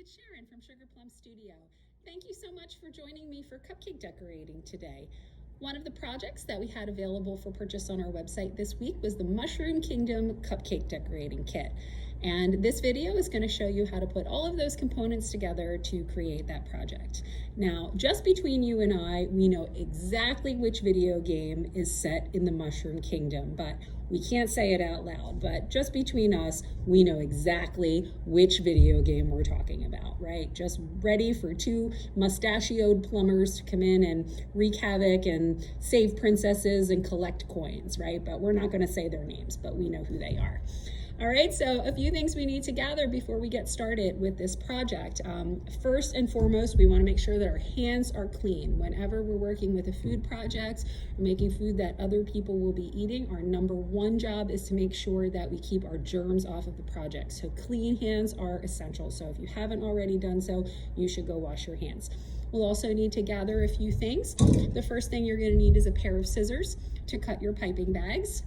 it's Sharon from Sugar Plum Studio. Thank you so much for joining me for cupcake decorating today. One of the projects that we had available for purchase on our website this week was the Mushroom Kingdom Cupcake Decorating Kit. And this video is going to show you how to put all of those components together to create that project. Now, just between you and I, we know exactly which video game is set in the Mushroom Kingdom, but we can't say it out loud. But just between us, we know exactly which video game we're talking about, right? Just ready for two mustachioed plumbers to come in and wreak havoc and save princesses and collect coins, right? But we're not going to say their names, but we know who they are. All right, so a few things we need to gather before we get started with this project. First and foremost, we want to make sure that our hands are clean. Whenever we're working with a food project or making food that other people will be eating, our number one job is to make sure that we keep our germs off of the project. So clean hands are essential. So if you haven't already done so, you should go wash your hands. We'll also need to gather a few things. The first thing you're going to need is a pair of scissors to cut your piping bags.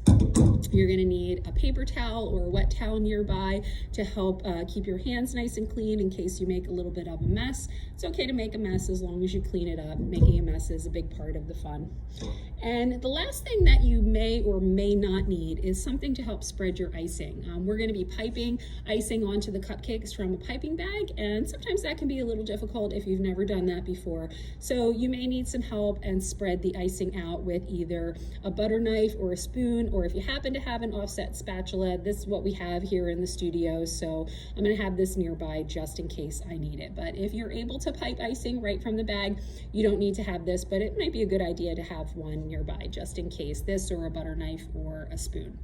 You're going to need a paper towel or a wet towel nearby to help keep your hands nice and clean in case you make a little bit of a mess. It's okay to make a mess as long as you clean it up. Making a mess is a big part of the fun. And the last thing that you may or may not need is something to help spread your icing. We're going to be piping icing onto the cupcakes from a piping bag, and sometimes that can be a little difficult if you've never done that before. So you may need some help and spread the icing out with either a butter knife or a spoon, or if you happen to have an offset spatula, this is what we have here in the studio, so I'm going to have this nearby just in case I need it. But if you're able to pipe icing right from the bag, you don't need to have this, but it might be a good idea to have one nearby just in case, this or a butter knife or a spoon.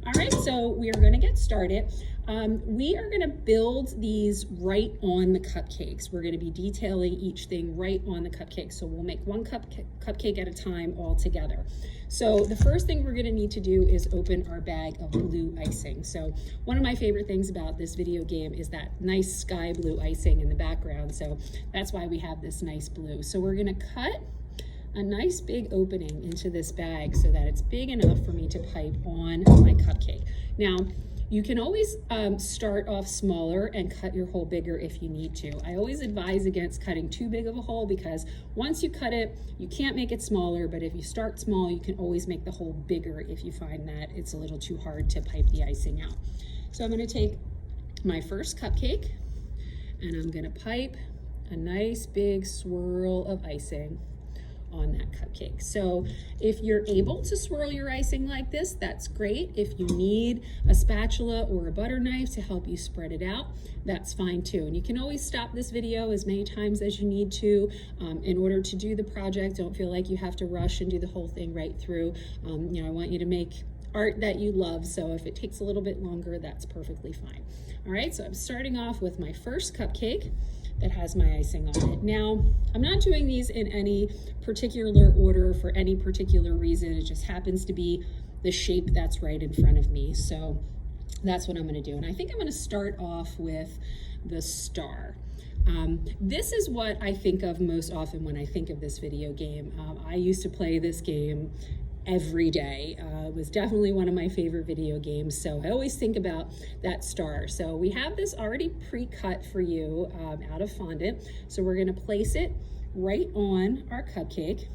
All right, so we are going to get started. We are going to build these right on the cupcakes. We're going to be detailing each thing right on the cupcake. So we'll make one cupcake at a time all together. So the first thing we're going to need to do is open our bag of blue icing. So one of my favorite things about this video game is that nice sky blue icing in the background. So that's why we have this nice blue. So we're going to cut a nice big opening into this bag so that it's big enough for me to pipe on my cupcake. Now, you can always start off smaller and cut your hole bigger if you need to. I always advise against cutting too big of a hole because once you cut it, you can't make it smaller, but if you start small, you can always make the hole bigger if you find that it's a little too hard to pipe the icing out. So I'm gonna take my first cupcake and I'm gonna pipe a nice big swirl of icing on that cupcake. So if you're able to swirl your icing like this, that's great. If you need a spatula or a butter knife to help you spread it out, that's fine too. And you can always stop this video as many times as you need to in order to do the project. Don't feel like you have to rush and do the whole thing right through. I want you to make art that you love, so if it takes a little bit longer, that's perfectly fine. All right, so I'm starting off with my first cupcake that has my icing on it. Now, I'm not doing these in any particular order for any particular reason. It just happens to be the shape that's right in front of me. So that's what I'm gonna do. And I think I'm gonna start off with the star. This is what I think of most often when I think of this video game. I used to play this game every day. It was definitely one of my favorite video games, so I always think about that star. So we have this already pre-cut for you out of fondant. So we're gonna place it right on our cupcake.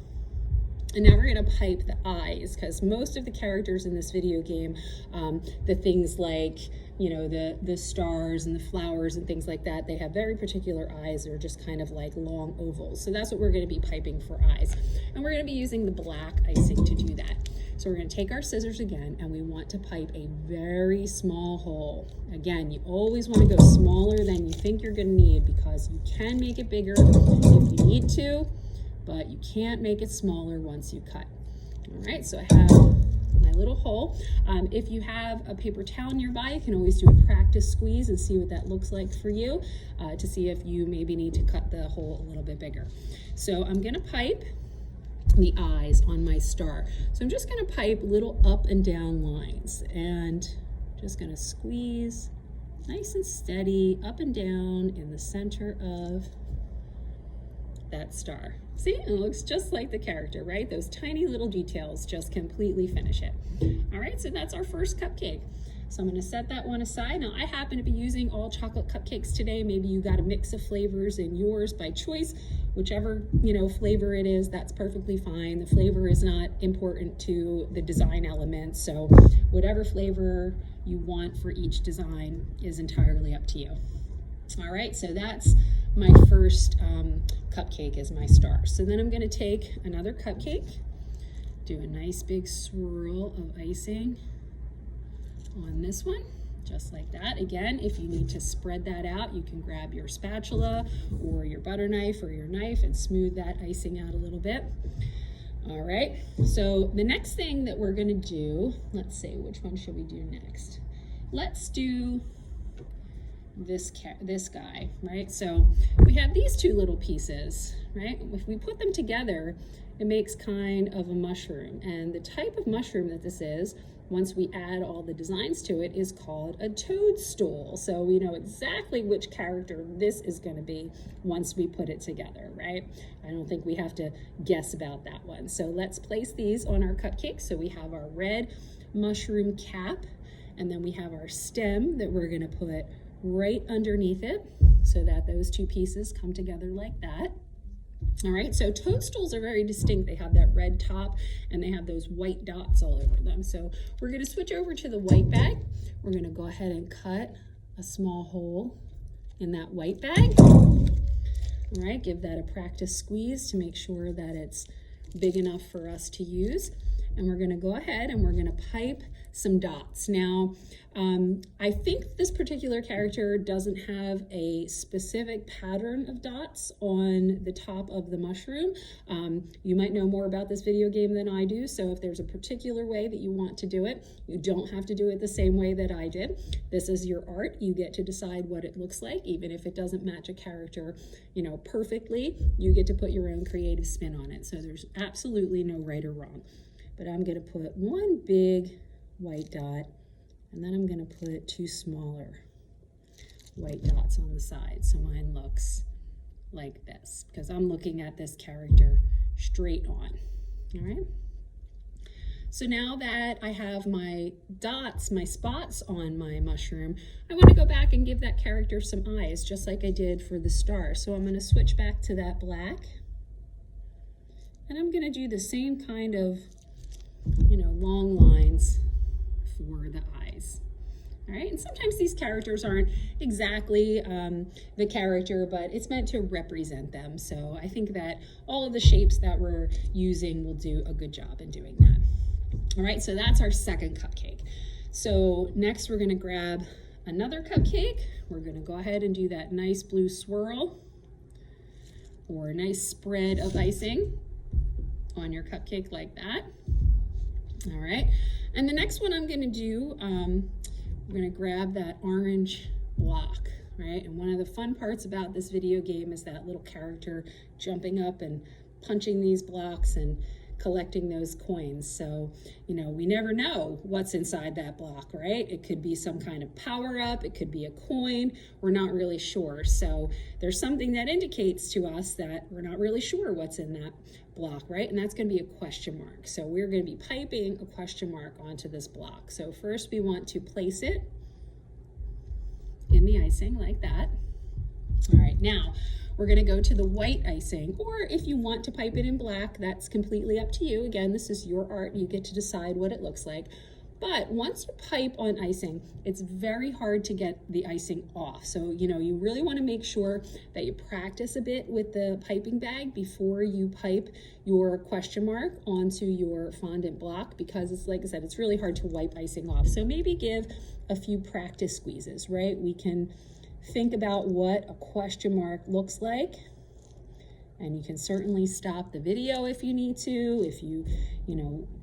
And now we're gonna pipe the eyes, because most of the characters in this video game, the things like, the stars and the flowers and things like that, they have very particular eyes. They're just kind of like long ovals. So that's what we're gonna be piping for eyes. And we're gonna be using the black icing to do that. So we're gonna take our scissors again, and we want to pipe a very small hole. Again, you always wanna go smaller than you think you're gonna need, because you can make it bigger if you need to, but you can't make it smaller once you cut. All right, so I have my little hole. If you have a paper towel nearby, you can always do a practice squeeze and see what that looks like for you to see if you maybe need to cut the hole a little bit bigger. So I'm gonna pipe the eyes on my star. So I'm just gonna pipe little up and down lines, and just gonna squeeze nice and steady up and down in the center of that star. See, it looks just like the character, right? Those tiny little details just completely finish it. All right, so that's our first cupcake. So I'm going to set that one aside. Now I happen to be using all chocolate cupcakes today. Maybe you got a mix of flavors in yours by choice. Whichever, flavor it is, that's perfectly fine. The flavor is not important to the design element. So whatever flavor you want for each design is entirely up to you. All right, so that's my first cupcake as my star. So then I'm going to take another cupcake, do a nice big swirl of icing on this one, just like that. Again, if you need to spread that out, you can grab your spatula or your butter knife or your knife and smooth that icing out a little bit. All right, so the next thing that we're going to do, let's see, which one should we do next? Let's do this guy, right? So we have these two little pieces, right? If we put them together, it makes kind of a mushroom. And the type of mushroom that this is, once we add all the designs to it, is called a toadstool. So we know exactly which character this is going to be once we put it together, right? I don't think we have to guess about that one. So let's place these on our cupcake. So we have our red mushroom cap, and then we have our stem that we're going to put right underneath it so that those two pieces come together like that. All right, so toadstools are very distinct. They have that red top and they have those white dots all over them. So we're going to switch over to the white bag. We're going to go ahead and cut a small hole in that white bag. All right, give that a practice squeeze to make sure that it's big enough for us to use. And we're going to go ahead and we're going to pipe some dots. Now, I think this particular character doesn't have a specific pattern of dots on the top of the mushroom. You might know more about this video game than I do, so if there's a particular way that you want to do it, you don't have to do it the same way that I did. This is your art. You get to decide what it looks like, even if it doesn't match a character, perfectly. You get to put your own creative spin on it, so there's absolutely no right or wrong. But I'm going to put one big white dot, and then I'm going to put two smaller white dots on the side. So mine looks like this, because I'm looking at this character straight on. All right. So now that I have my dots, my spots on my mushroom, I want to go back and give that character some eyes, just like I did for the star. So I'm going to switch back to that black, and I'm going to do the same kind of long lines for the eyes. All right, and sometimes these characters aren't exactly the character, but it's meant to represent them. So I think that all of the shapes that we're using will do a good job in doing that. All right, so that's our second cupcake. So next we're going to grab another cupcake. We're going to go ahead and do that nice blue swirl or a nice spread of icing on your cupcake like that. All right, and the next one I'm going to do, I'm going to grab that orange block, right? And one of the fun parts about this video game is that little character jumping up and punching these blocks and collecting those coins. So, we never know what's inside that block, right? It could be some kind of power up, it could be a coin, we're not really sure. So there's something that indicates to us that we're not really sure what's in that block, right? And that's going to be a question mark. So we're going to be piping a question mark onto this block. So first we want to place it in the icing like that. All right, now we're going to go to the white icing, or if you want to pipe it in black, that's completely up to you. Again, this is your art. You get to decide what it looks like. But once you pipe on icing, it's very hard to get the icing off. So, you really want to make sure that you practice a bit with the piping bag before you pipe your question mark onto your fondant block, because it's, like I said, it's really hard to wipe icing off. So maybe give a few practice squeezes, right? We can think about what a question mark looks like, and you can certainly stop the video if you need to, if you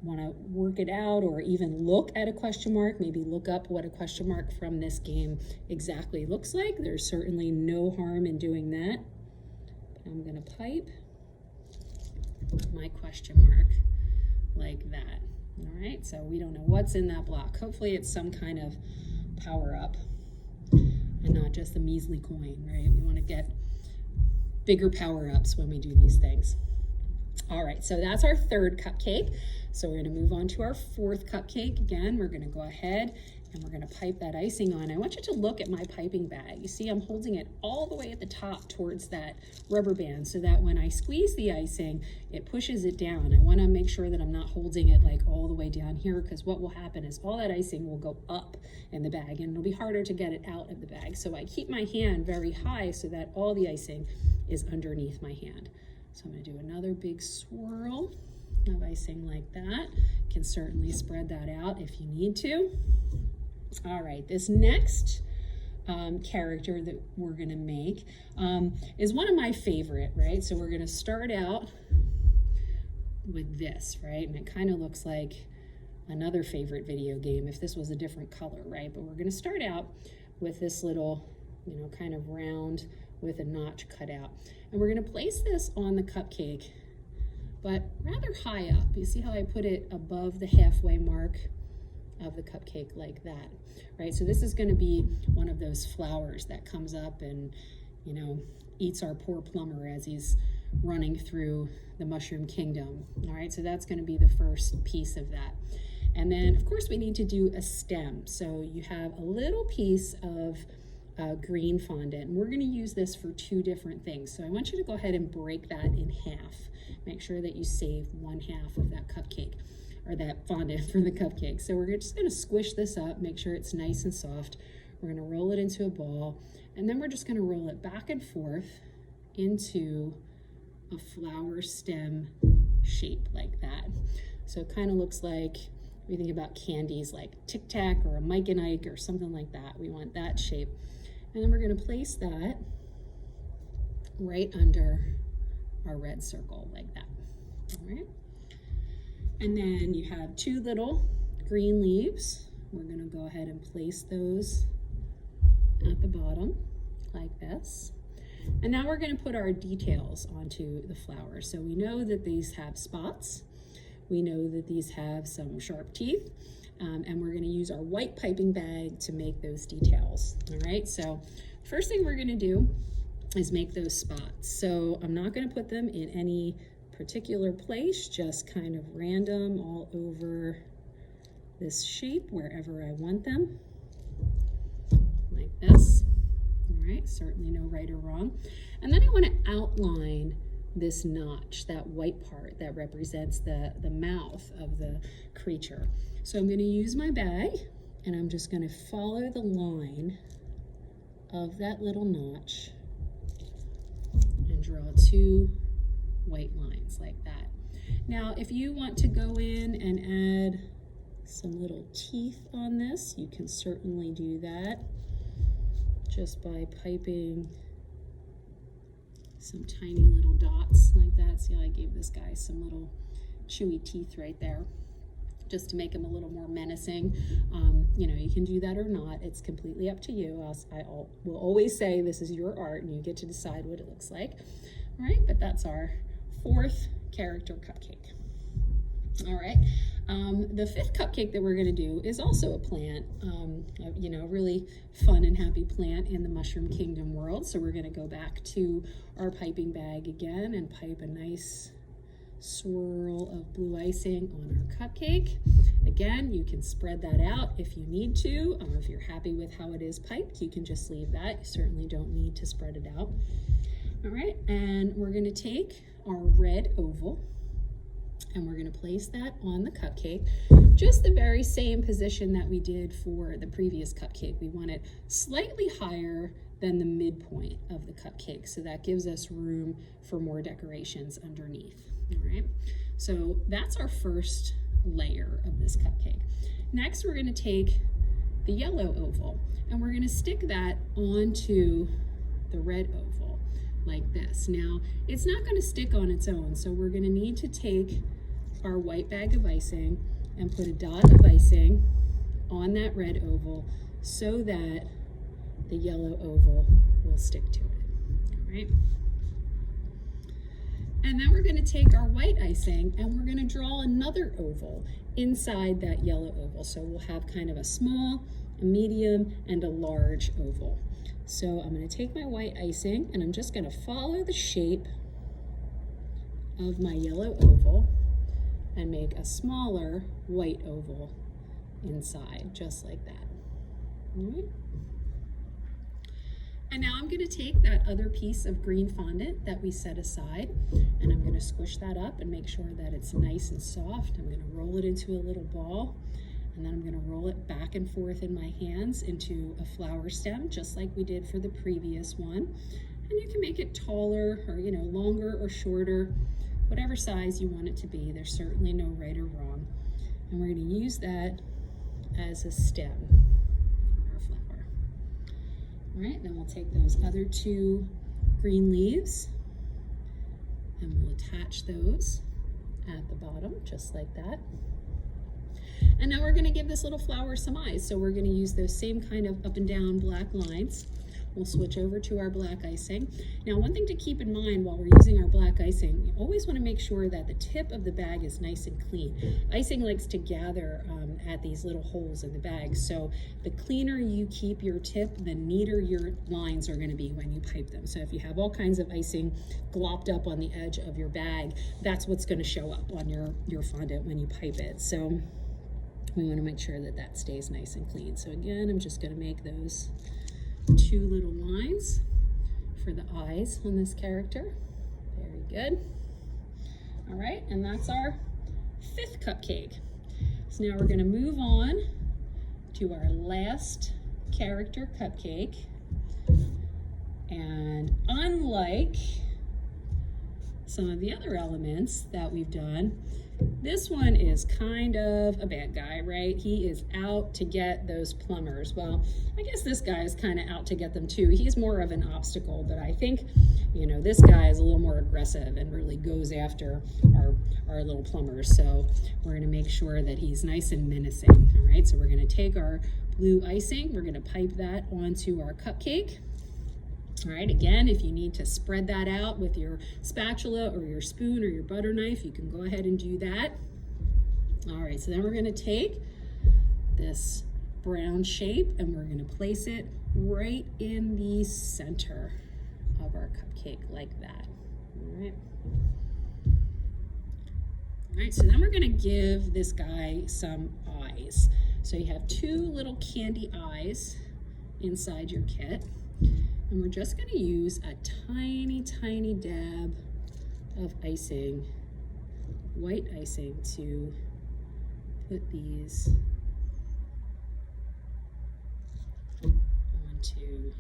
want to work it out, or even look at a question mark, maybe look up what a question mark from this game exactly looks like. There's certainly no harm in doing that. But I'm going to pipe my question mark like that. All right, so we don't know what's in that block. Hopefully it's some kind of power up and not just a measly coin, right? We want to get bigger power-ups when we do these things. All right, so that's our third cupcake. So we're going to move on to our fourth cupcake. Again, we're going to go ahead And we're gonna pipe that icing on. I want you to look at my piping bag. You see I'm holding it all the way at the top towards that rubber band so that when I squeeze the icing, it pushes it down. I wanna make sure that I'm not holding it like all the way down here, because what will happen is all that icing will go up in the bag and it'll be harder to get it out of the bag. So I keep my hand very high so that all the icing is underneath my hand. So I'm gonna do another big swirl of icing like that. You can certainly spread that out if you need to. All right, this next character that we're gonna make is one of my favorite, right? So we're gonna start out with this, right? And it kind of looks like another favorite video game if this was a different color, right? But we're gonna start out with this little, you know, kind of round with a notch cut out. And we're gonna place this on the cupcake, but rather high up. You see how I put it above the halfway mark of the cupcake like that, right? So this is going to be one of those flowers that comes up and, you know, eats our poor plumber as he's running through the mushroom kingdom. All right, so that's going to be the first piece of that. And then of course we need to do a stem. So you have a little piece of green fondant, and we're going to use this for two different things. So I want you to go ahead and break that in half. Make sure that you save 1/2 of that cupcake, or that fondant for the cupcake. So we're just gonna squish this up, make sure it's nice and soft. We're gonna roll it into a ball, and then we're just gonna roll it back and forth into a flower stem shape like that. So it kind of looks like, we think about candies like Tic Tac or a Mike and Ike or something like that. We want that shape. And then we're gonna place that right under our red circle like that, all right? And then you have 2 little green leaves. We're gonna go ahead and place those at the bottom like this. And now we're gonna put our details onto the flower. So we know that these have spots. We know that these have some sharp teeth. And we're gonna use our white piping bag to make those details, all right? So first thing we're gonna do is make those spots. So I'm not gonna put them in any particular place, just kind of random all over this shape wherever I want them, like this. All right, certainly no right or wrong. And then I want to outline this notch, that white part that represents the mouth of the creature. So I'm going to use my bag and I'm just going to follow the line of that little notch and draw 2 white lines like that. Now, if you want to go in and add some little teeth on this, you can certainly do that just by piping some tiny little dots like that. See how I gave this guy some little chewy teeth right there, just to make him a little more menacing. You know, you can do that or not. It's completely up to you. I will always say this is your art and you get to decide what it looks like. All right, but that's our 4th character cupcake. All right, the 5th cupcake that we're gonna do is also a plant, you know, really fun and happy plant in the Mushroom Kingdom world. So we're gonna go back to our piping bag again and pipe a nice swirl of blue icing on our cupcake. Again, you can spread that out if you need to. If you're happy with how it is piped, you can just leave that. You certainly don't need to spread it out. All right, and we're gonna take our red oval and we're gonna place that on the cupcake, just the very same position that we did for the previous cupcake. We want it slightly higher than the midpoint of the cupcake, so that gives us room for more decorations underneath. All right, so that's our first layer of this cupcake. Next, we're gonna take the yellow oval and we're gonna stick that onto the red oval like this. Now, it's not gonna stick on its own, so we're gonna need to take our white bag of icing and put a dot of icing on that red oval so that the yellow oval will stick to it, all right? And then we're gonna take our white icing and we're gonna draw another oval inside that yellow oval. So we'll have kind of a small, a medium, and a large oval. So I'm gonna take my white icing and I'm just gonna follow the shape of my yellow oval and make a smaller white oval inside, just like that. All right. And now I'm going to take that other piece of green fondant that we set aside, and I'm going to squish that up and make sure that it's nice and soft. I'm going to roll it into a little ball, and then I'm going to roll it back and forth in my hands into a flower stem, just like we did for the previous one. And you can make it taller or, longer or shorter, whatever size you want it to be. There's certainly no right or wrong. And we're going to use that as a stem for our flower. All right, then we'll take those other two green leaves and we'll attach those at the bottom, just like that. And now we're going to give this little flower some eyes. So we're going to use those same kind of up and down black lines. We'll switch over to our black icing. Now, one thing to keep in mind while we're using our black icing, you always want to make sure that the tip of the bag is nice and clean. Icing likes to gather at these little holes in the bag. So the cleaner you keep your tip, the neater your lines are going to be when you pipe them. So if you have all kinds of icing glopped up on the edge of your bag, that's what's going to show up on your fondant when you pipe it. So we want to make sure that that stays nice and clean. So again, I'm just going to make those two little lines for the eyes on this character. Very good. All right, and that's our 5th cupcake. So now we're going to move on to our last character cupcake. And unlike some of the other elements that we've done, this one is kind of a bad guy, right? He is out to get those plumbers. Well, I guess this guy is kind of out to get them too. He's more of an obstacle, but I think, this guy is a little more aggressive and really goes after our little plumbers. So we're going to make sure that he's nice and menacing. All right, so we're going to take our blue icing, we're going to pipe that onto our cupcake. All right, again, if you need to spread that out with your spatula or your spoon or your butter knife, you can go ahead and do that. All right, so then we're going to take this brown shape and we're going to place it right in the center of our cupcake like that. All right. All right, so then we're going to give this guy some eyes. So you have 2 little candy eyes inside your kit. And we're just going to use a tiny, tiny dab of icing, white icing, to put these onto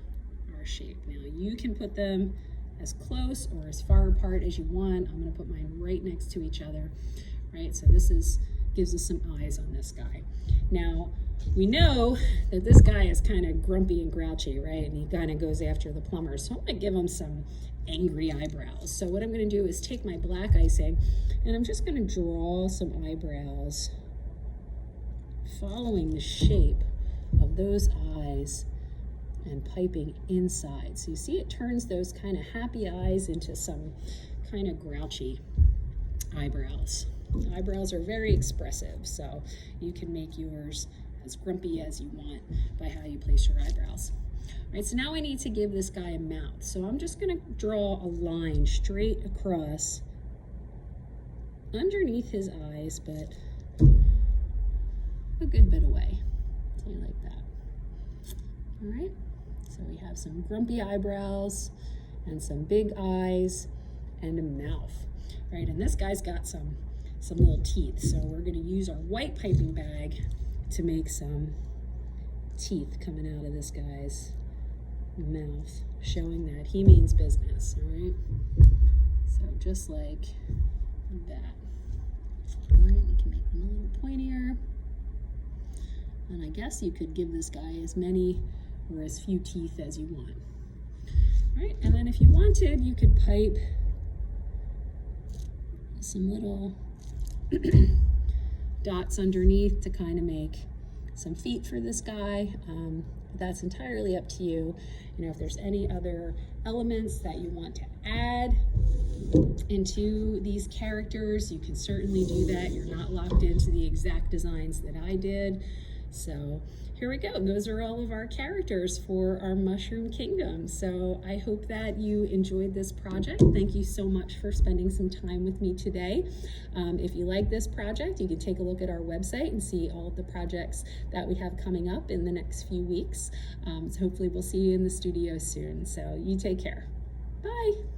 our shape. Now you can put them as close or as far apart as you want. I'm going to put mine right next to each other, right? So this gives us some eyes on this guy. Now, we know that this guy is kind of grumpy and grouchy, right? And he kind of goes after the plumbers. So I'm going to give him some angry eyebrows. So what I'm going to do is take my black icing and I'm just going to draw some eyebrows following the shape of those eyes and piping inside. So you see it turns those kind of happy eyes into some kind of grouchy eyebrows. Eyebrows are very expressive, so you can make yours as grumpy as you want by how you place your eyebrows. All right, so now we need to give this guy a mouth. So I'm just going to draw a line straight across underneath his eyes, but a good bit away. So like that. All right, so we have some grumpy eyebrows and some big eyes and a mouth. All right, and this guy's got some little teeth. So we're going to use our white piping bag to make some teeth coming out of this guy's mouth, showing that he means business. All right, so just like that. All right, you can make them a little pointier, and I guess you could give this guy as many or as few teeth as you want. All right, and then if you wanted, you could pipe some little dots underneath to kind of make some feet for this guy. That's entirely up to you. If there's any other elements that you want to add into these characters, you can certainly do that. You're not locked into the exact designs that I did. So here we go. Those are all of our characters for our Mushroom Kingdom. So I hope that you enjoyed this project. Thank you so much for spending some time with me today. If you like this project, you can take a look at our website and see all of the projects that we have coming up in the next few weeks. So hopefully we'll see you in the studio soon. So you take care. Bye.